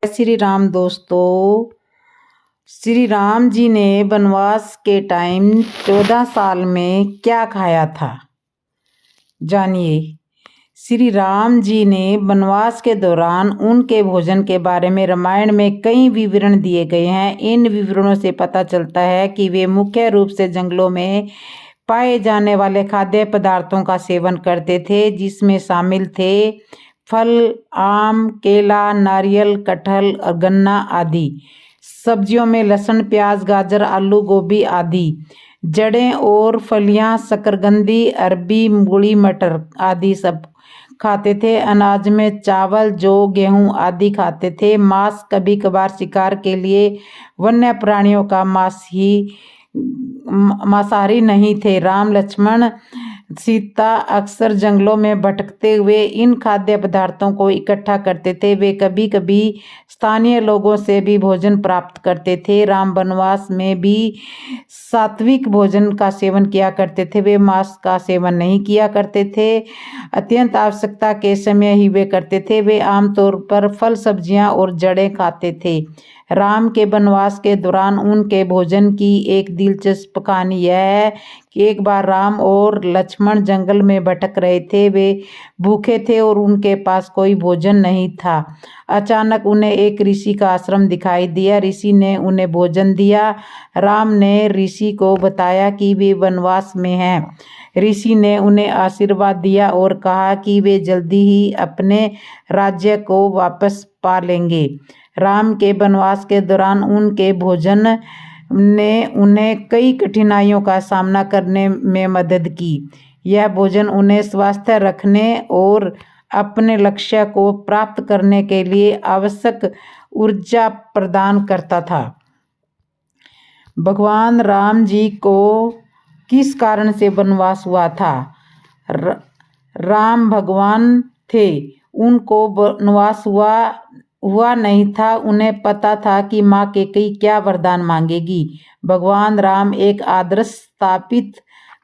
श्री राम दोस्तों, श्री राम जी ने वनवास के टाइम 14 साल में क्या खाया था, जानिए। श्री राम जी ने वनवास के दौरान उनके भोजन के बारे में रामायण में कई विवरण दिए गए हैं। इन विवरणों से पता चलता है कि वे मुख्य रूप से जंगलों में पाए जाने वाले खाद्य पदार्थों का सेवन करते थे, जिसमें शामिल थे फल, आम, केला, नारियल, कटहल और गन्ना आदि। सब्जियों में लहसुन, प्याज, गाजर, आलू, गोभी आदि। जड़ें और फलियां, शकरकंदी, अरबी, मूली, मटर आदि सब खाते थे। अनाज में चावल, जौ, गेहूं आदि खाते थे। मांस कभी कभार शिकार के लिए वन्य प्राणियों का मांसाहारी नहीं थे। राम, लक्ष्मण, सीता अक्सर जंगलों में भटकते हुए इन खाद्य पदार्थों को इकट्ठा करते थे। वे कभी कभी स्थानीय लोगों से भी भोजन प्राप्त करते थे। राम वनवास में भी सात्विक भोजन का सेवन किया करते थे। वे मांस का सेवन नहीं किया करते थे। अत्यंत आवश्यकता के समय ही वे करते थे। वे आमतौर पर फल, सब्जियां और जड़ें खाते थे। राम के वनवास के दौरान उनके भोजन की एक दिलचस्प कहानी यह है कि एक बार राम और लक्ष्मण जंगल में भटक रहे थे। वे भूखे थे और उनके पास कोई भोजन नहीं था। अचानक उन्हें एक ऋषि का आश्रम दिखाई दिया। ऋषि ने उन्हें भोजन दिया। राम ने ऋषि को बताया कि वे वनवास में हैं। ऋषि ने उन्हें आशीर्वाद दिया और कहा कि वे जल्दी ही अपने राज्य को वापस पा लेंगे। राम के वनवास के दौरान उनके भोजन ने उन्हें कई कठिनाइयों का सामना करने में मदद की। यह भोजन उन्हें स्वस्थ रखने और अपने लक्ष्य को प्राप्त करने के लिए आवश्यक ऊर्जा प्रदान करता था। भगवान राम जी को किस कारण से वनवास हुआ था? राम भगवान थे, उनको वनवास हुआ नहीं था। उन्हें पता था कि माँ कैकेयी क्या वरदान मांगेगी। भगवान राम एक आदर्श स्थापित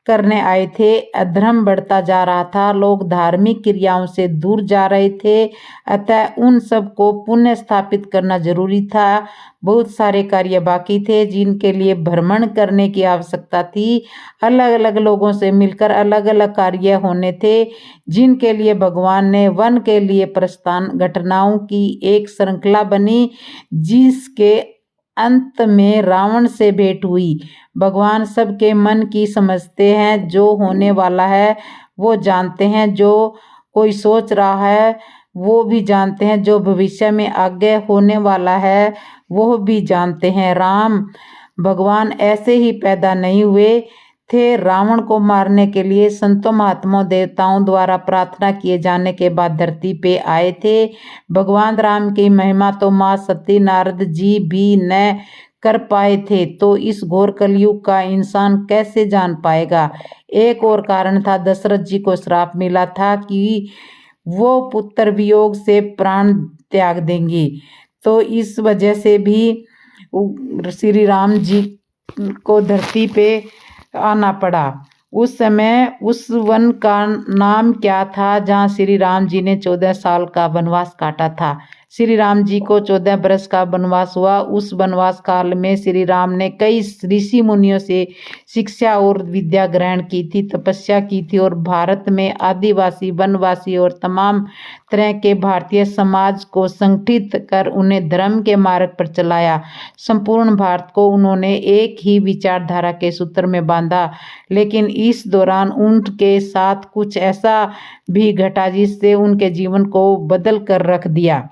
करने आए थे। अधर्म बढ़ता जा रहा था, लोग धार्मिक क्रियाओं से दूर जा रहे थे, अतः उन सब को पुनः स्थापित करना जरूरी था। बहुत सारे कार्य बाकी थे जिनके लिए भ्रमण करने की आवश्यकता थी। अलग अलग लोगों से मिलकर अलग अलग कार्य होने थे, जिनके लिए भगवान ने वन के लिए प्रस्थान घटनाओं की एक श्रृंखला बनी, जिसके अंत में रावण से भेंट हुई। भगवान सबके मन की समझते हैं। जो होने वाला है वो जानते हैं, जो कोई सोच रहा है वो भी जानते हैं, जो भविष्य में आगे होने वाला है वो भी जानते हैं। राम भगवान ऐसे ही पैदा नहीं हुए थे। रावण को मारने के लिए संतों, महात्माओं, देवताओं द्वारा प्रार्थना किए जाने के बाद धरती पे आए थे। भगवान राम की महिमा तो माँ सती, नारद जी भी न कर पाए थे, तो इस घोर कलयुग का इंसान कैसे जान पाएगा? एक और कारण था, दशरथ जी को श्राप मिला था कि वो पुत्र वियोग से प्राण त्याग देंगे, तो इस वजह से भी श्री राम जी को धरती पे आना पड़ा। उस समय उस वन का नाम क्या था जहाँ श्री राम जी ने 14 साल का वनवास काटा था? श्री राम जी को 14 वर्ष का वनवास हुआ। उस वनवास काल में श्री राम ने कई ऋषि मुनियों से शिक्षा और विद्या ग्रहण की थी, तपस्या की थी और भारत में आदिवासी, वनवासी और तमाम तरह के भारतीय समाज को संगठित कर उन्हें धर्म के मार्ग पर चलाया। संपूर्ण भारत को उन्होंने एक ही विचारधारा के सूत्र में बांधा। लेकिन इस दौरान उनके साथ कुछ ऐसा भी घटा जिससे उनके जीवन को बदल कर रख दिया।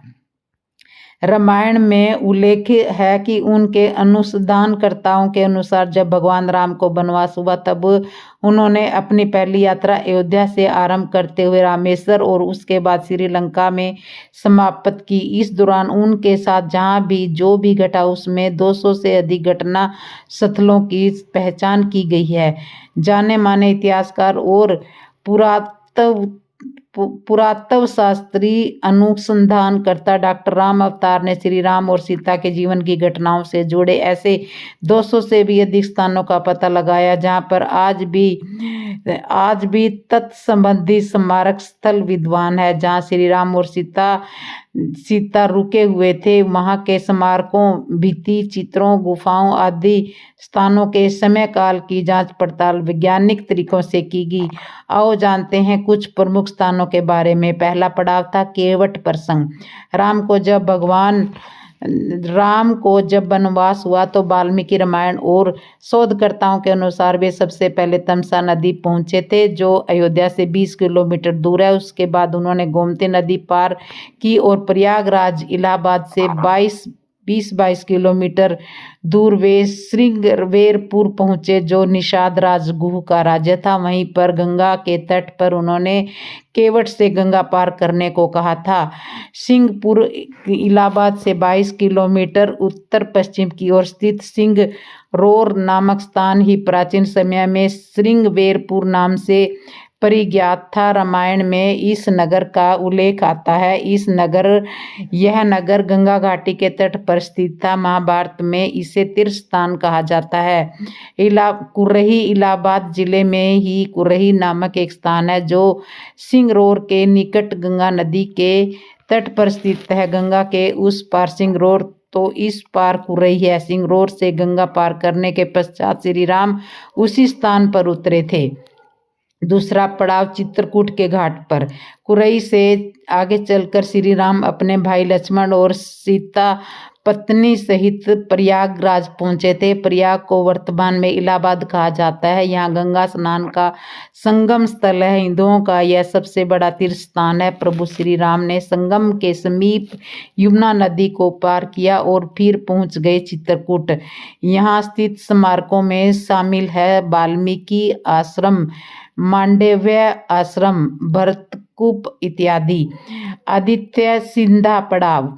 रामायण में उल्लेख है कि उनके अनुसंधानकर्ताओं के अनुसार जब भगवान राम को वनवास हुआ तब उन्होंने अपनी पहली यात्रा अयोध्या से आरंभ करते हुए रामेश्वर और उसके बाद श्रीलंका में समाप्त की। इस दौरान उनके साथ जहाँ भी जो भी घटा उसमें 200 से अधिक घटना स्थलों की पहचान की गई है। जाने माने इतिहासकार और पुरातत्व शास्त्री अनुसंधानकर्ता डॉक्टर राम अवतार ने श्री राम और सीता के जीवन की घटनाओं से जुड़े ऐसे 200 से भी अधिक स्थानों का पता लगाया जहां पर आज भी तत्संबंधी स्मारक स्थल विद्वान है, जहां श्री राम और सीता सीता रुके हुए थे। वहाँ के स्मारकों, भित्ति चित्रों, गुफाओं आदि स्थानों के समय काल की जांच पड़ताल वैज्ञानिक तरीकों से की गई। आओ जानते हैं कुछ प्रमुख स्थानों के बारे में। पहला पड़ाव था केवट प्रसंग। राम को जब वनवास हुआ तो वाल्मीकि रामायण और शोधकर्ताओं के अनुसार वे सबसे पहले तमसा नदी पहुंचे थे, जो अयोध्या से 20 किलोमीटर दूर है। उसके बाद उन्होंने गोमती नदी पार की और प्रयागराज इलाहाबाद से 20-22 किलोमीटर दूर वे श्रृंगवेरपुर पहुंचे, जो निषाद राजगुह का राज्य था। वहीं पर गंगा के तट पर उन्होंने केवट से गंगा पार करने को कहा था। सिंहपुर इलाहाबाद से 22 किलोमीटर उत्तर पश्चिम की ओर स्थित सिंगरौर नामक स्थान ही प्राचीन समय में श्रृंगवेरपुर नाम से परिज्ञात था। रामायण में इस नगर का उल्लेख आता है। यह नगर गंगा घाटी के तट पर स्थित था। महाभारत में इसे तीर्थ स्थान कहा जाता है। कुर्रही इलाहाबाद जिले में ही कुर्रही नामक एक स्थान है, जो सिंगरौर के निकट गंगा नदी के तट पर स्थित है। गंगा के उस पार सिंगरौर तो इस पार कुर्रही है। सिंगरौर से गंगा पार करने के पश्चात श्री राम उसी स्थान पर उतरे थे। दूसरा पड़ाव चित्रकूट के घाट पर। कुरई से आगे चलकर श्री राम अपने भाई लक्ष्मण और सीता पत्नी सहित प्रयागराज पहुंचे थे। प्रयाग को वर्तमान में इलाहाबाद कहा जाता है। यहाँ गंगा स्नान का संगम स्थल है। हिंदुओं का यह सबसे बड़ा तीर्थ स्थान है। प्रभु श्री राम ने संगम के समीप यमुना नदी को पार किया और फिर पहुंच गए चित्रकूट। यहाँ स्थित स्मारकों में शामिल है वाल्मीकि आश्रम, मांडव्य आश्रम, भरतकूप इत्यादि। आदित्य सिंधा पड़ाव।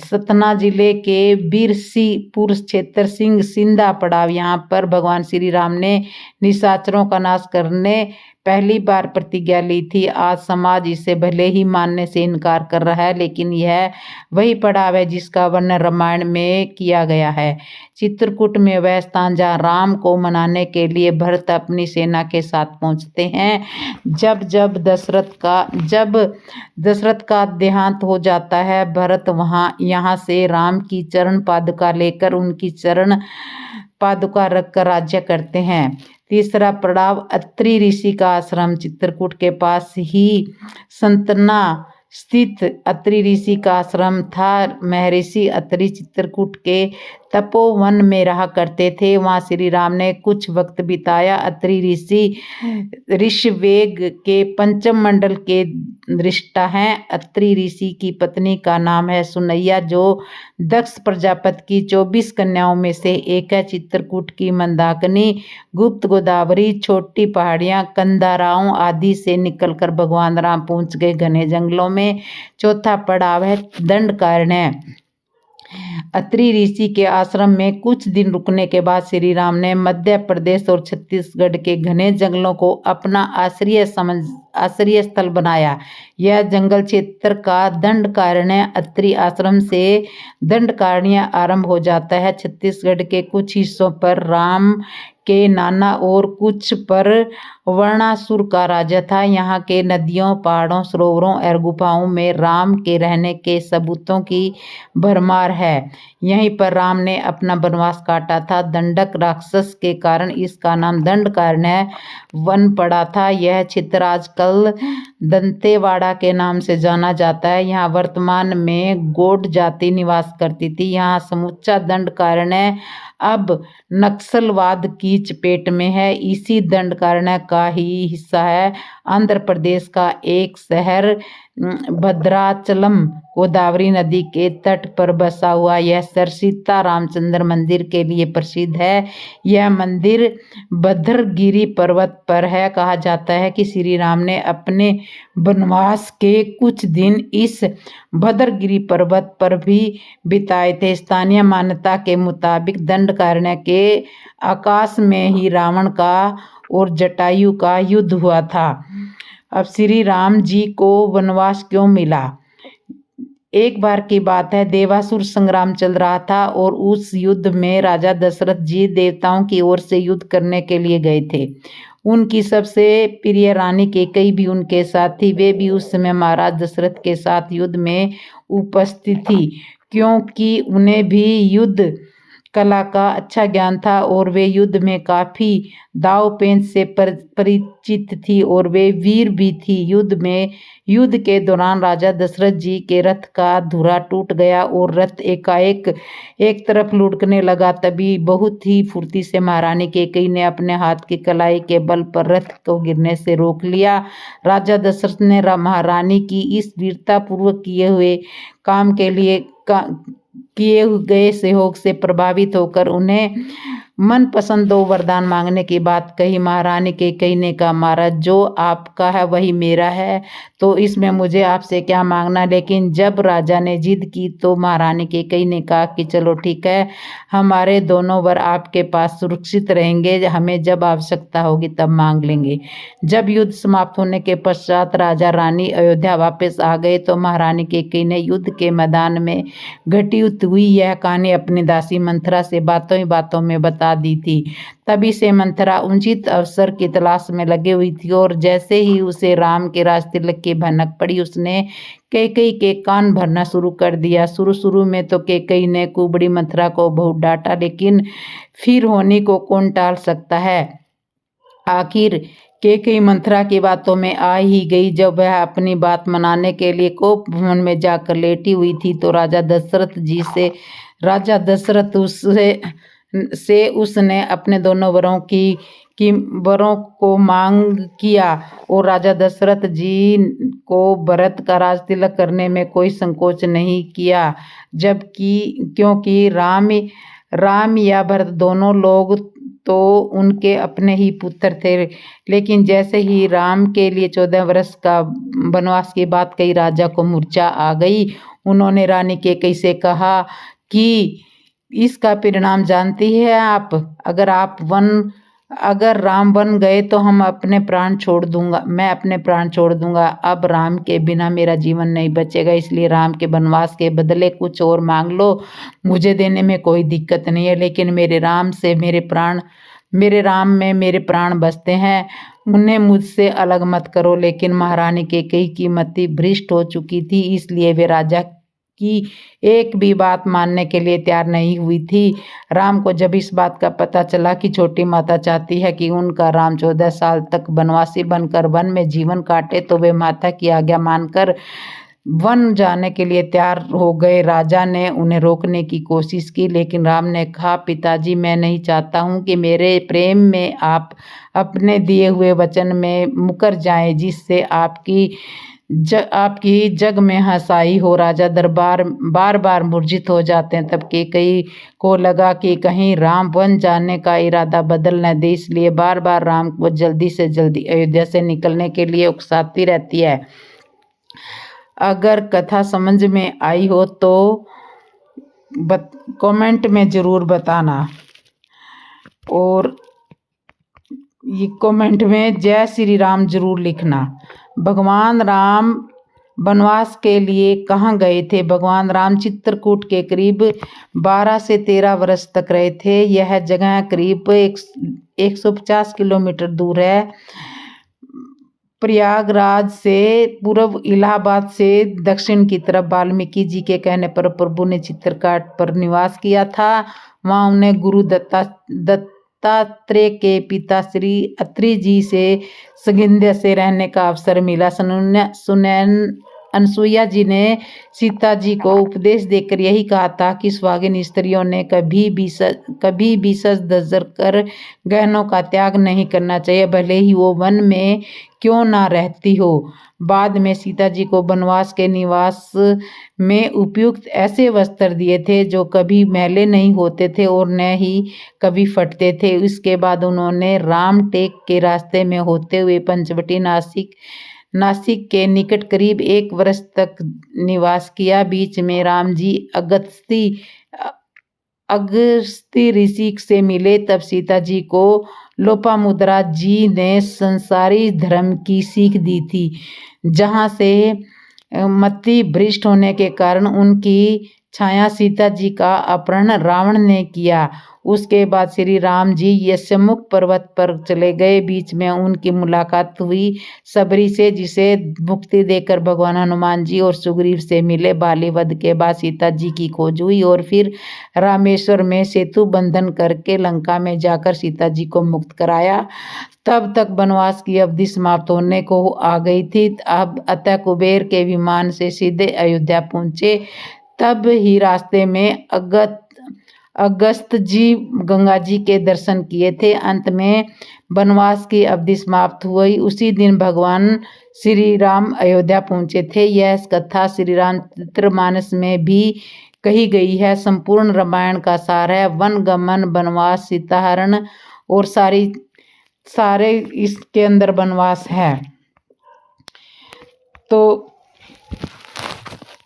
सतना जिले के बीरसीपुर क्षेत्र सिंधा पड़ाव। यहाँ पर भगवान श्री राम ने निशाचरों का नाश करने पहली बार प्रतिज्ञा ली थी। आज समाज इसे भले ही मानने से इनकार कर रहा है, लेकिन यह वही पड़ाव है जिसका वर्णन रामायण में किया गया है। चित्रकूट में वह स्थान जहाँ राम को मनाने के लिए भरत अपनी सेना के साथ पहुंचते हैं। जब दशरथ का देहांत हो जाता है, भरत यहाँ से राम की चरण पादुका लेकर उनकी चरण पादुका रखकर राज्य करते हैं। तीसरा पड़ाव अत्रि ऋषि का आश्रम। चित्रकूट के पास ही संतना स्थित अत्रि ऋषि का आश्रम था। महर्षि अत्रि चित्रकूट के तपोवन में रहा करते थे। वहाँ श्री राम ने कुछ वक्त बिताया। अत्रि ऋषि ऋषवेग के पंचम मंडल के दृष्टा हैं। अत्रि ऋषि की पत्नी का नाम है सुनैया, जो दक्ष प्रजापति की 24 कन्याओं में से एक है। चित्रकूट की मंदाकिनी, गुप्त गोदावरी, छोटी पहाड़ियाँ, कंदाराओं आदि से निकलकर भगवान राम पहुँच गए घने जंगलों में। चौथा पड़ाव है दंडकारण्य। अत्रि ऋषि के आश्रम में कुछ दिन रुकने के बाद श्री राम ने मध्य प्रदेश और छत्तीसगढ़ के घने जंगलों को अपना आश्रय स्थल बनाया। यह जंगल क्षेत्र का दंडकारण्य। अत्रि आश्रम से दंडकारण्य आरंभ हो जाता है। छत्तीसगढ़ के कुछ हिस्सों पर राम के नाना और कुछ पर वर्णासुर का राज्य था। यहाँ के नदियों, पहाड़ों, सरोवरों और गुफाओं में राम के रहने के सबूतों की भरमार है। यहीं पर राम ने अपना वनवास काटा था। दंडक राक्षस के कारण इसका नाम दंडकारण्य वन पड़ा था। यह क्षेत्र आजकल दंतेवाड़ा के नाम से जाना जाता है। यहाँ वर्तमान में गोंड जाति निवास करती थी। यहाँ समूचा दंडकारण्य अब नक्सलवाद की चपेट में है। इसी दंडकारण्य का ही हिस्सा है आंध्र प्रदेश का एक शहर भद्राचलम। गोदावरी नदी के तट पर बसा हुआ यह शहर सीता रामचंद्र मंदिर के लिए प्रसिद्ध है। यह मंदिर भद्रगिरि पर्वत पर है। कहा जाता है कि श्री राम ने अपने वनवास के कुछ दिन इस भद्रगिरि पर्वत पर भी बिताए थे। स्थानीय मान्यता के मुताबिक दंडकारण्य के आकाश में ही रावण का और जटायु का युद्ध हुआ था। अब श्री राम जी को वनवास क्यों मिला? एक बार की बात है, देवासुर संग्राम चल रहा था और उस युद्ध में राजा दशरथ जी देवताओं की ओर से युद्ध करने के लिए गए थे। उनकी सबसे प्रिय रानी कैकेयी भी उनके साथ थी। वे भी उस समय महाराज दशरथ के साथ युद्ध में उपस्थित थी, क्योंकि उन्हें भी युद्ध कला का अच्छा ज्ञान था और वे युद्ध में काफी दाव पेच से परिचित थी और वे वीर भी थी। युद्ध के दौरान राजा दशरथ जी के रथ का धुरा टूट गया और रथ एकाएक एक तरफ लुढ़कने लगा। तभी बहुत ही फुर्ती से महारानी कैकेयी ने अपने हाथ की कलाई के बल पर रथ को गिरने से रोक लिया। राजा दशरथ ने महारानी की इस वीरता पूर्वक किए गए सहयोग से प्रभावित होकर उन्हें मनपसंद 2 वरदान मांगने की बात कही। महारानी कैकेयी ने कहा, महाराज, जो आपका है वही मेरा है, तो इसमें मुझे आपसे क्या मांगना। लेकिन जब राजा ने जिद की तो महारानी कैकेयी ने कहा कि चलो ठीक है, हमारे दोनों वर आपके पास सुरक्षित रहेंगे, हमें जब आवश्यकता होगी तब मांग लेंगे। जब युद्ध समाप्त होने के पश्चात राजा रानी अयोध्या वापस आ गए तो महारानी कैकेयी ने युद्ध के मैदान में घटित हुई यह कहानी अपनी दासी मंथरा से बातों ही बातों में बता दी थी। तभी से मंथरा उचित अवसर की तलाश में लगी हुई थी और जैसे ही उसे राम के राजतिलक की भनक पड़ी उसने कैकेयी के कान भरना शुरू कर दिया। शुरू में तो कैकेयी ने कुबड़ी मंथरा को बहुत डांटा, लेकिन फिर होने को कौन टाल सकता है। आखिर कैकेयी मंथरा की बातों में आ ही गई। जब वह अपनी बात मनाने के लिए कोप भवन में जाकर लेटी हुई थी तो राजा दशरथ उसने अपने दोनों वरों को मांग किया और राजा दशरथ जी को भरत का राजतिलक करने में कोई संकोच नहीं किया, क्योंकि राम या भरत दोनों लोग तो उनके अपने ही पुत्र थे। लेकिन जैसे ही राम के लिए 14 वर्ष का वनवास की बात कही, राजा को मूर्छा आ गई। उन्होंने रानी कैकेयी से कहा कि इसका परिणाम जानती है आप, अगर राम बन गए तो मैं अपने प्राण छोड़ दूंगा। अब राम के बिना मेरा जीवन नहीं बचेगा, इसलिए राम के वनवास के बदले कुछ और मांग लो, मुझे देने में कोई दिक्कत नहीं है। लेकिन मेरे राम में मेरे प्राण बसते हैं, उन्हें मुझसे अलग मत करो। लेकिन महारानी कैकेयी की मति भ्रष्ट हो चुकी थी, इसलिए वे राजा की एक भी बात मानने के लिए तैयार नहीं हुई थी। राम को जब इस बात का पता चला कि छोटी माता चाहती है कि उनका राम 14 साल तक वनवासी बनकर वन में जीवन काटे, तो वे माता की आज्ञा मानकर वन जाने के लिए तैयार हो गए। राजा ने उन्हें रोकने की कोशिश की, लेकिन राम ने कहा, पिताजी, मैं नहीं चाहता हूँ कि मेरे प्रेम में आप अपने दिए हुए वचन में मुकर जाएं, जिससे आपकी जग में हंसाई हो। राजा दरबार बार मूर्छित हो जाते हैं। तब कैकेयी को लगा कि कहीं राम वन जाने का इरादा बदल न दे, इसलिए बार राम को जल्दी से जल्दी अयोध्या से निकलने के लिए उकसाती रहती है। अगर कथा समझ में आई हो तो कमेंट में ज़रूर बताना, और ये कमेंट में जय श्री राम जरूर लिखना। भगवान राम वनवास के लिए कहाँ गए थे? भगवान राम चित्रकूट के करीब 12 से 13 वर्ष तक रहे थे। यह जगह करीब 150 किलोमीटर दूर है। प्रयागराज से पूर्व, इलाहाबाद से दक्षिण की तरफ वाल्मीकि जी के कहने पर प्रभु ने चित्रकूट पर निवास किया था। वहाँ उन्हें गुरु दत्तात्रेय के पिता श्री अत्रि जी से संगिध्य से रहने का अवसर मिला। अनसुईया जी ने सीता जी को उपदेश देकर यही कहा था कि सुहागिन स्त्रियों ने कभी भी सज धज कर गहनों का त्याग नहीं करना चाहिए, भले ही वो वन में क्यों ना रहती हो। बाद में सीता जी को वनवास के निवास में उपयुक्त ऐसे वस्त्र दिए थे जो कभी मैले नहीं होते थे और न ही कभी फटते थे। इसके बाद उन्होंने रामटेक के रास्ते में होते हुए पंचवटी नासिक के निकट करीब 1 वर्ष तक निवास किया। बीच में राम जी अगस्ती ऋषि से मिले। तब सीता जी को लोपामुद्रा जी ने संसारी धर्म की सीख दी थी, जहाँ से मति भ्रष्ट होने के कारण उनकी छाया सीता जी का अपहरण रावण ने किया। उसके बाद श्री राम जी यशमुख पर्वत पर चले गए। बीच में उनकी मुलाकात हुई सबरी से, जिसे मुक्ति देकर भगवान हनुमान जी और सुग्रीव से मिले। बाली वध के बाद सीता जी की खोज हुई और फिर रामेश्वर में सेतु बंधन करके लंका में जाकर सीता जी को मुक्त कराया। तब तक वनवास की अवधि समाप्त होने को आ गई थी। अब अतः कुबेर के विमान से सीधे अयोध्या पहुंचे। तब ही रास्ते में अगस्त जी गंगा जी के दर्शन किए थे। अंत में वनवास की अवधि समाप्त हुई। उसी दिन भगवान श्री राम अयोध्या पहुंचे थे। यह कथा श्री रामचरितमानस में भी कही गई है। संपूर्ण रामायण का सार है। वन गमन, वनवास, सीताहरण और सारे इसके अंदर वनवास है। तो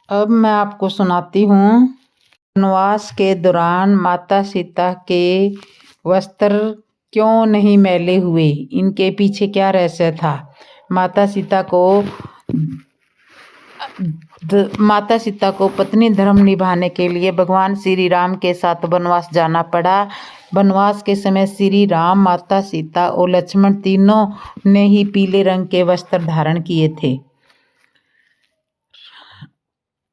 अब मैं आपको सुनाती हूँ। वनवास के दौरान माता सीता के वस्त्र क्यों नहीं मैले हुए, इनके पीछे क्या रहस्य था। माता सीता को पत्नी धर्म निभाने के लिए भगवान श्री राम के साथ वनवास जाना पड़ा। वनवास के समय श्री राम, माता सीता और लक्ष्मण तीनों ने ही पीले रंग के वस्त्र धारण किए थे।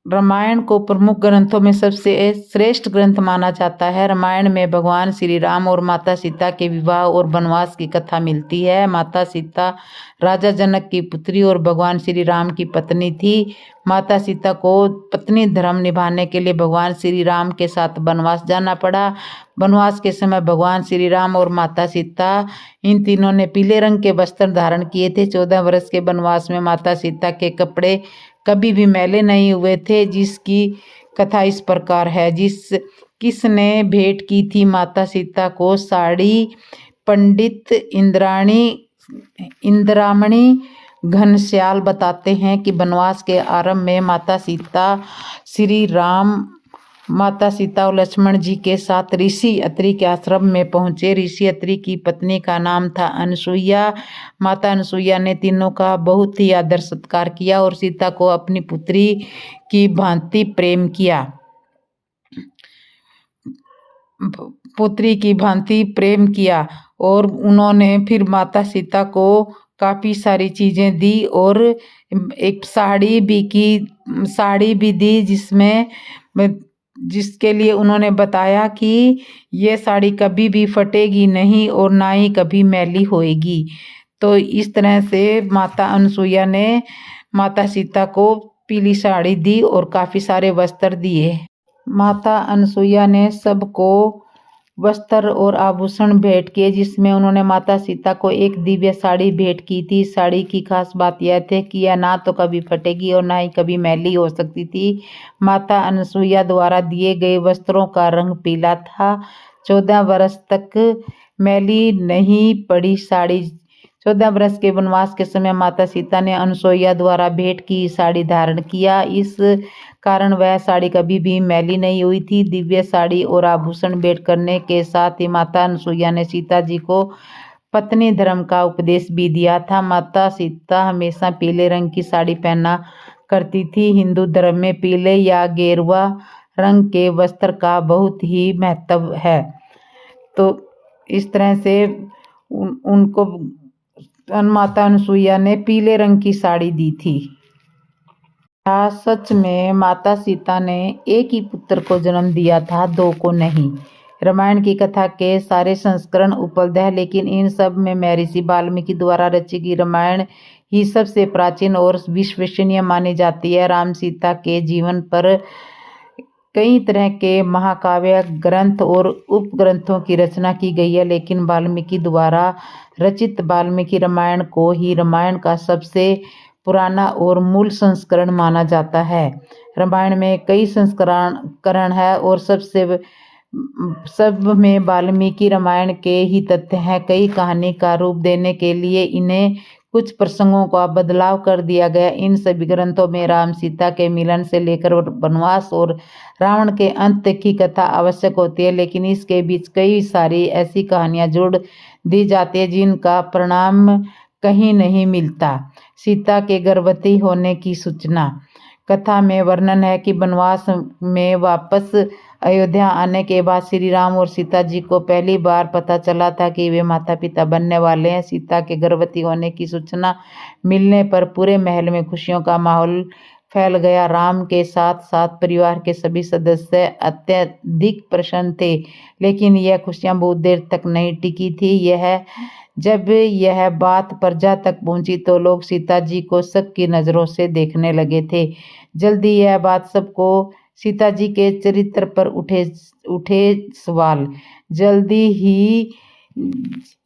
रामायण को प्रमुख ग्रंथों में सबसे श्रेष्ठ ग्रंथ माना जाता है। रामायण में भगवान श्री राम और माता सीता के विवाह और वनवास की कथा मिलती है। माता सीता राजा जनक की पुत्री और भगवान श्री राम की पत्नी थी। माता सीता को पत्नी धर्म निभाने के लिए भगवान श्री राम के साथ वनवास जाना पड़ा। वनवास के समय भगवान श्री राम और माता सीता इन तीनों ने पीले रंग के वस्त्र धारण किए थे। 14 वर्ष के वनवास में माता सीता के कपड़े कभी भी मैले नहीं हुए थे, जिसकी कथा इस प्रकार है। किसने भेंट की थी माता सीता को साड़ी। पंडित इंद्रामणि घनश्याल बताते हैं कि वनवास के आरंभ में माता सीता और लक्ष्मण जी के साथ ऋषि अत्रि के आश्रम में पहुंचे। ऋषि अत्रि की पत्नी का नाम था अनसुईया। माता अनसुईया ने तीनों का बहुत ही आदर सत्कार किया और सीता को अपनी पुत्री की भांति प्रेम किया और उन्होंने फिर माता सीता को काफ़ी सारी चीज़ें दी और एक साड़ी भी दी, जिसके लिए उन्होंने बताया कि ये साड़ी कभी भी फटेगी नहीं और ना ही कभी मैली होएगी। तो इस तरह से माता अनसुईया ने माता सीता को पीली साड़ी दी और काफ़ी सारे वस्त्र दिए। माता अनसुईया ने सबको वस्त्र और आभूषण भेंट किए, जिसमें उन्होंने माता सीता को एक दिव्य साड़ी भेंट की थी। साड़ी की खास बात यह थी कि यह ना तो कभी फटेगी और ना ही कभी मैली हो सकती थी। माता अनसुईया द्वारा दिए गए वस्त्रों का रंग पीला था। 14 वर्ष तक मैली नहीं पड़ी साड़ी। 14 वर्ष के वनवास के समय माता सीता ने अनसुईया द्वारा भेंट की साड़ी धारण किया। इस कारण वह साड़ी कभी भी मैली नहीं हुई थी। दिव्य साड़ी और आभूषण भेंट करने के साथ ही माता अनसुईया ने सीता जी को पत्नी धर्म का उपदेश भी दिया था। माता सीता हमेशा पीले रंग की साड़ी पहना करती थी। हिंदू धर्म में पीले या गेरुआ रंग के वस्त्र का बहुत ही महत्व है। तो इस तरह से उनको माता अनसुईया ने पीले रंग की साड़ी दी थी। सच में माता सीता ने एक ही पुत्र को जन्म दिया था, 2 को नहीं। रामायण की कथा के सारे संस्करण उपलब्ध है, लेकिन इन सब में महर्षि वाल्मीकि द्वारा रची गई रामायण ही सबसे प्राचीन और विश्वसनीय मानी जाती है। राम सीता के जीवन पर कई तरह के महाकाव्य ग्रंथ और उपग्रंथों की रचना की गई है, लेकिन वाल्मीकि द्वारा रचित वाल्मीकि रामायण को ही रामायण का सबसे पुराना और मूल संस्करण माना जाता है। रामायण में कई संस्करण है और सब में वाल्मीकि रामायण के ही तथ्य हैं। कई कहानी का रूप देने के लिए इन्हें कुछ प्रसंगों का बदलाव कर दिया गया। इन सभी ग्रंथों में राम सीता के मिलन से लेकर वनवास और रावण के अंत तक की कथा आवश्यक होती है, लेकिन इसके बीच कई सारी ऐसी कहानियां जोड़ दी जाती है जिनका परिणाम कहीं नहीं मिलता। सीता के गर्भवती होने की सूचना। कथा में वर्णन है कि वनवास में वापस अयोध्या आने के बाद श्री राम और सीता जी को पहली बार पता चला था कि वे माता पिता बनने वाले हैं। सीता के गर्भवती होने की सूचना मिलने पर पूरे महल में खुशियों का माहौल फैल गया। राम के साथ साथ परिवार के सभी सदस्य अत्यधिक प्रसन्न थे, लेकिन यह खुशियां बहुत देर तक नहीं टिकी थी। जब यह बात प्रजा तक पहुंची तो लोग सीता जी को शक की नजरों से देखने लगे थे। जल्दी यह बात सबको सीता जी के चरित्र पर उठे सवाल जल्दी ही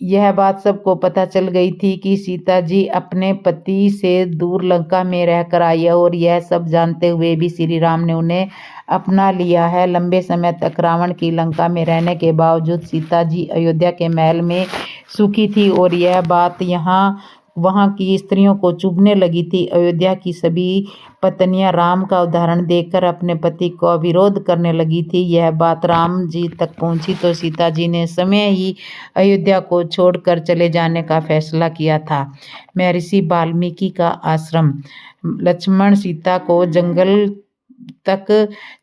यह बात सबको पता चल गई थी कि सीता जी अपने पति से दूर लंका में रहकर आई है, और यह सब जानते हुए भी श्री राम ने उन्हें अपना लिया है। लंबे समय तक रावण की लंका में रहने के बावजूद सीता जी अयोध्या के महल में सुखी थी, और यह बात वहां की स्त्रियों को चुभने लगी थी। अयोध्या की सभी पत्नियां राम का उदाहरण देखकर अपने पति को विरोध करने लगी थी। यह बात राम जी तक पहुंची तो सीता जी ने समय ही अयोध्या को छोड़कर चले जाने का फैसला किया था। महर्षि वाल्मीकि का आश्रम। लक्ष्मण सीता को जंगल तक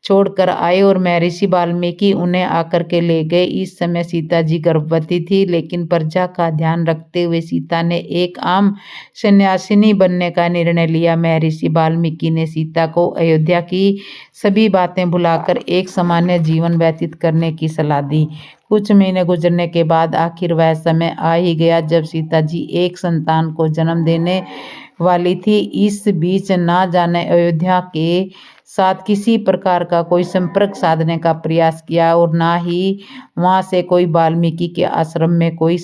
छोड़कर आए और महर्षि वाल्मीकि उन्हें आकर के ले गए। इस समय सीता जी गर्भवती थी, लेकिन प्रजा का ध्यान रखते हुए सीता ने एक आम सन्यासिनी बनने का निर्णय लिया। महर्षि वाल्मीकि ने सीता को अयोध्या की सभी बातें भुलाकर एक सामान्य जीवन व्यतीत करने की सलाह दी। कुछ महीने गुजरने के बाद आखिर वह समय आ ही गया जब सीता जी एक संतान को जन्म देने वाली थी। इस बीच ना जाने अयोध्या के साथ किसी प्रकार का कोई संपर्क साधने का प्रयास किया, और ना ही वहां से कोई वाल्मीकि के आश्रम में कोई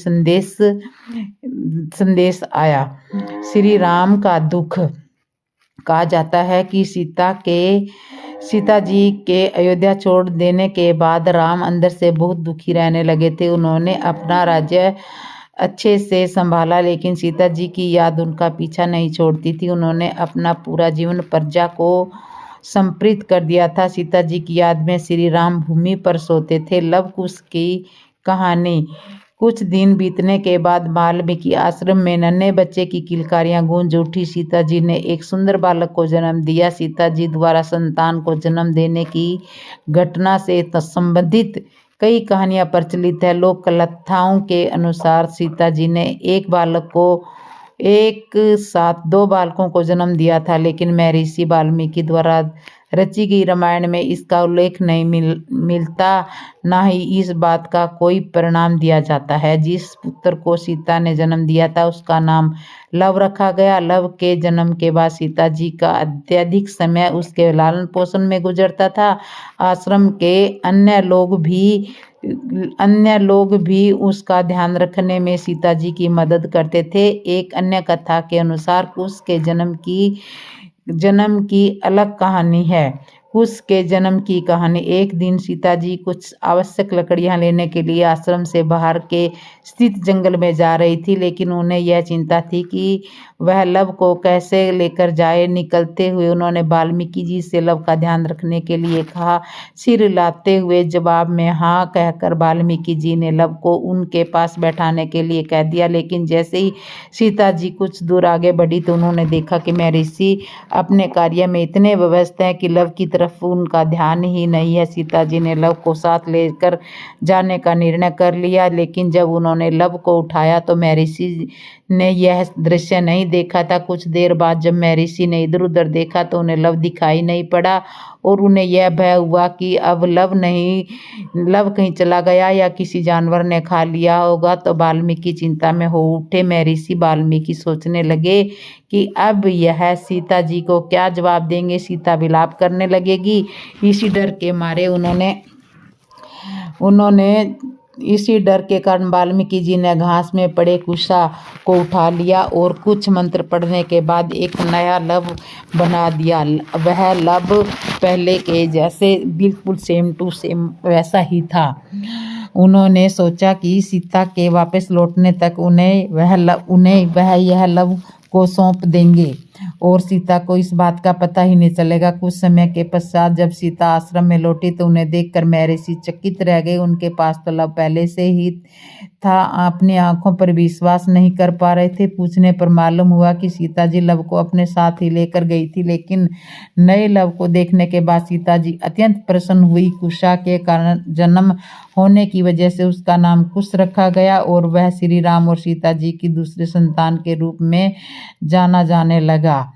संदेश आया। श्री राम का दुख। कहा जाता है कि सीता जी के अयोध्या छोड़ देने के बाद राम अंदर से बहुत दुखी रहने लगे थे। उन्होंने अपना राज्य अच्छे से संभाला, लेकिन सीता जी की याद उनका पीछा नहीं छोड़ती थी। उन्होंने अपना पूरा जीवन प्रजा को समर्पित कर दिया था। सीता जी की याद में श्री राम भूमि पर सोते थे। लव कुश की कहानी। कुछ दिन बीतने के बाद वाल्मीकि आश्रम में नन्हे बच्चे की किलकारियां गूंज उठी। सीता जी ने एक सुंदर बालक को जन्म दिया। सीता जी द्वारा संतान को जन्म देने की घटना से संबंधित कई कहानियां प्रचलित है। लोक कथाओं के अनुसार सीता जी ने एक साथ 2 बालकों को जन्म दिया था, लेकिन महर्षि वाल्मीकि द्वारा रची गई रामायण में इसका उल्लेख नहीं मिलता, ना ही इस बात का कोई परिणाम दिया जाता है। जिस पुत्र को सीता ने जन्म दिया था उसका नाम लव रखा गया। लव के जन्म के बाद सीता जी का अत्यधिक समय उसके लालन पोषण में गुजरता था। आश्रम के अन्य लोग भी उसका ध्यान रखने में सीता जी की मदद करते थे। एक अन्य कथा के अनुसार कुश के जन्म की अलग कहानी है। कुश के जन्म की कहानी। एक दिन सीता जी कुछ आवश्यक लकड़ियां लेने के लिए आश्रम से बाहर के स्थित जंगल में जा रही थी, लेकिन उन्हें यह चिंता थी कि वह लव को कैसे लेकर जाए। निकलते हुए उन्होंने वाल्मीकि जी से लव का ध्यान रखने के लिए कहा। सिर हिलाते हुए जवाब में हाँ कहकर वाल्मीकि जी ने लव को उनके पास बैठाने के लिए कह दिया, लेकिन जैसे ही सीता जी कुछ दूर आगे बढ़ी तो उन्होंने देखा कि महर्षि अपने कार्य में इतने व्यस्त हैं कि लव की तरफ उनका ध्यान ही नहीं है। सीता जी ने लव को साथ लेकर जाने का निर्णय कर लिया, लेकिन जब उन्होंने लव को उठाया तो महर्षि ने यह दृश्य नहीं देखा था। कुछ देर बाद जब महर्षि ने इधर उधर देखा तो उन्हें लव दिखाई नहीं पड़ा, और उन्हें यह भय हुआ कि अब लव कहीं चला गया या किसी जानवर ने खा लिया होगा। तो वाल्मीकि चिंता में हो उठे। महर्षि वाल्मीकि सोचने लगे कि अब यह सीता जी को क्या जवाब देंगे। सीता विलाप करने लगेगी। इसी डर के कारण वाल्मीकि जी ने घास में पड़े कुशा को उठा लिया और कुछ मंत्र पढ़ने के बाद एक नया लव बना दिया। वह लव पहले के जैसे बिल्कुल सेम टू सेम वैसा ही था। उन्होंने सोचा कि सीता के वापस लौटने तक उन्हें यह लव को सौंप देंगे। और सीता को इस बात का पता ही नहीं चलेगा। कुछ समय के पश्चात जब सीता आश्रम में लौटी तो उन्हें देखकर महर्षि चकित रह गए। उनके पास तो लव पहले से ही था, अपनी आंखों पर विश्वास नहीं कर पा रहे थे। पूछने पर मालूम हुआ कि सीता जी लव को अपने साथ ही लेकर गई थी, लेकिन नए लव को देखने के बाद सीता जी अत्यंत प्रसन्न हुई। कुशा के कारण जन्म होने की वजह से उसका नाम कुश रखा गया और वह श्री राम और सीता जी की दूसरे संतान के रूप में जाना जाने लगा।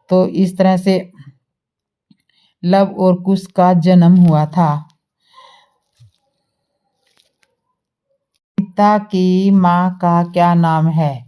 तो इस तरह से लव और कुश का जन्म हुआ था। सीता की माँ का क्या नाम है?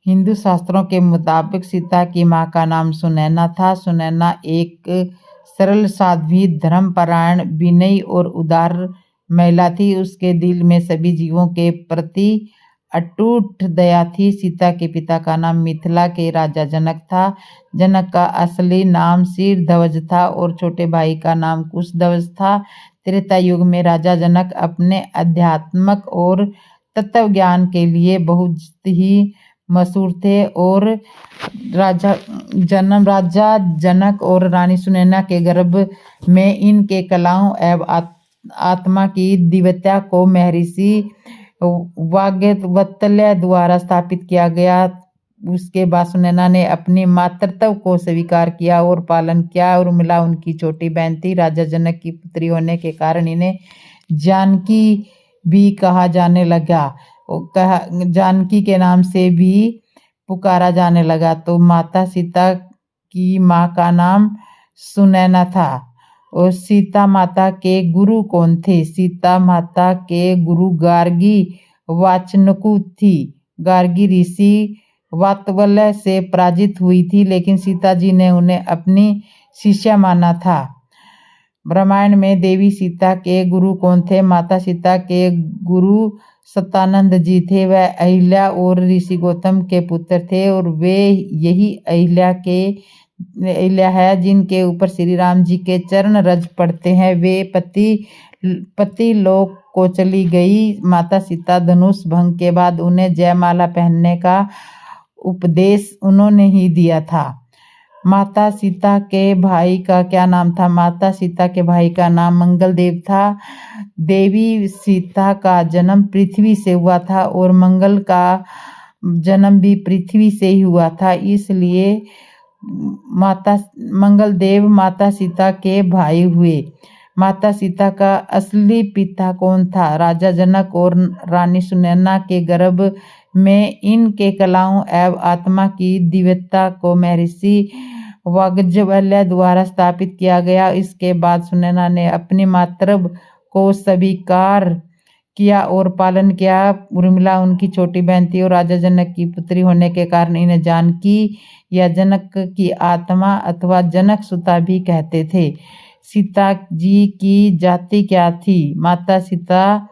हिंदू शास्त्रों के मुताबिक सीता की माँ का नाम सुनैना था। सुनैना एक सरल, साध्वी, धर्मपरायण, विनयी और उदार महिला थी। उसके दिल में सभी जीवों के प्रति अटूट दया थी। सीता के पिता का नाम मिथिला के राजा जनक था। जनक का असली नाम शीरध्वज था और छोटे भाई का नाम कुशध्वज था। त्रेता युग में राजा जनक अपने अध्यात्मक और तत्व ज्ञान के लिए बहुत ही मशहूर थे और राजा जनक और रानी सुनैना के गर्भ में इनके कलाओं एवं आत्मा की दिव्यता को महर्षि वाग्देवतल्य द्वारा स्थापित किया गया। उसके बाद सुनैना ने अपनी मातृत्व को स्वीकार किया और पालन किया। उर्मिला उनकी छोटी बहन थी। राजा जनक की पुत्री होने के कारण इन्हें जानकी भी कहा जाने लगा। जानकी के नाम से भी पुकारा जाने लगा। तो माता सीता की माँ का नाम सुनैना था। और सीता माता के गुरु कौन थे? सीता माता के गुरु गार्गी वाचनकु थी। गार्गी ऋषि वात्सल्य से पराजित हुई थी, लेकिन सीता जी ने उन्हें अपनी शिष्या माना था। रामायण में देवी सीता के गुरु कौन थे? माता सीता के गुरु सतानंद जी थे। वह अहिल्या और ऋषि गौतम के पुत्र थे और वे यही अहिल्या है जिनके ऊपर श्री राम जी के चरण रज पड़ते हैं। वे पति लोक को चली गई। माता सीता धनुष भंग के बाद उन्हें जयमाला पहनने का उपदेश उन्होंने ही दिया था। माता सीता के भाई का क्या नाम था? माता सीता के भाई का नाम मंगल देव था। देवी सीता का जन्म पृथ्वी से हुआ था और मंगल का जन्म भी पृथ्वी से ही हुआ था, इसलिए मंगल देव माता सीता के भाई हुए। माता सीता का असली पिता कौन था? राजा जनक और रानी सुनैना के गर्भ में इनके कलाओं एवं आत्मा की दिव्यता को महर्षि वाग्देवतल्य द्वारा स्थापित किया गया। इसके बाद सुनैना ने अपनी मातृत्व को स्वीकार किया और पालन किया। उर्मिला उनकी छोटी बहन थी और राजा जनक की पुत्री होने के कारण इन्हें जानकी या जनक की आत्मा अथवा जनक सुता भी कहते थे। सीता जी की जाति क्या थी? माता सीता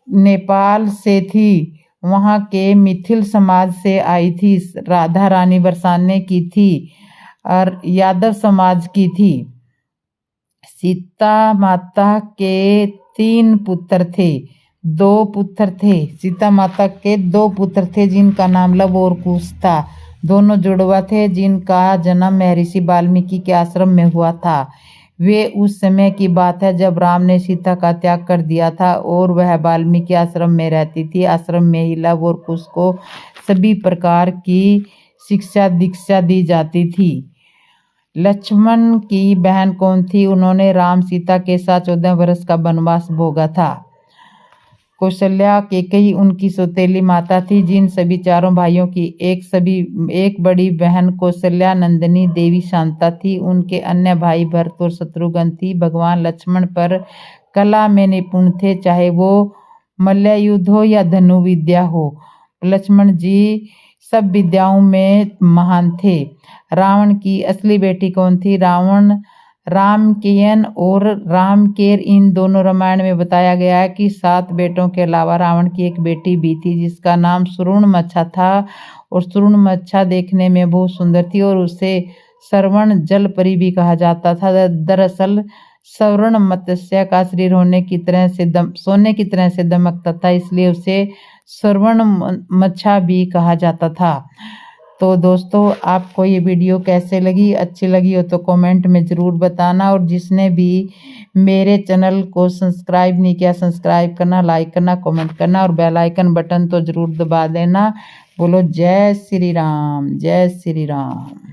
नेपाल से थी, वहाँ के मिथिल समाज से आई थी। राधा रानी बरसाने की थी और यादव समाज की थी। सीता माता के 3 पुत्र थे, 2 पुत्र थे। सीता माता के 2 पुत्र थे जिनका नाम लव और कुश था। दोनों जुड़वा थे जिनका जन्म महर्षि वाल्मीकि के आश्रम में हुआ था। वे उस समय की बात है जब राम ने सीता का त्याग कर दिया था और वह वाल्मीकि आश्रम में रहती थी। आश्रम में ही लव और कुश को सभी प्रकार की शिक्षा दीक्षा दी जाती थी। लक्ष्मण की बहन कौन थी? उन्होंने राम सीता के साथ 14 वर्ष का वनवास भोगा था। कौशल्या कैकेयी उनकी सौतेली माता थी। जिन सभी चारों भाइयों की एक बड़ी बहन कौशल्या नंदिनी देवी शांता थी। उनके अन्य भाई भरत और शत्रुघ्न थी। भगवान लक्ष्मण पर कला में निपुण थे, चाहे वो मल्ल युद्ध हो या धनुर्विद्या हो। लक्ष्मण जी सब विद्याओं में महान थे। रावण की असली बेटी कौन थी? रावण रामकेयन और रामकेर, इन दोनों रामायण में बताया गया है कि 7 बेटों के अलावा रावण की एक बेटी भी थी जिसका नाम सुवर्णमच्छा था। और सुवर्णमच्छा देखने में बहुत सुंदर थी और उसे श्रवण जलपरी भी कहा जाता था। दरअसल स्वर्ण मत्स्य का शरीर सोने की तरह से दमकता था, इसलिए उसे स्वर्ण मच्छा भी कहा जाता था। तो दोस्तों आपको ये वीडियो कैसे लगी, अच्छी लगी हो तो कमेंट में ज़रूर बताना। और जिसने भी मेरे चैनल को सब्सक्राइब नहीं किया, सब्सक्राइब करना, लाइक करना, कमेंट करना और बेल आइकन बटन तो ज़रूर दबा देना। बोलो जय श्री राम, जय श्री राम।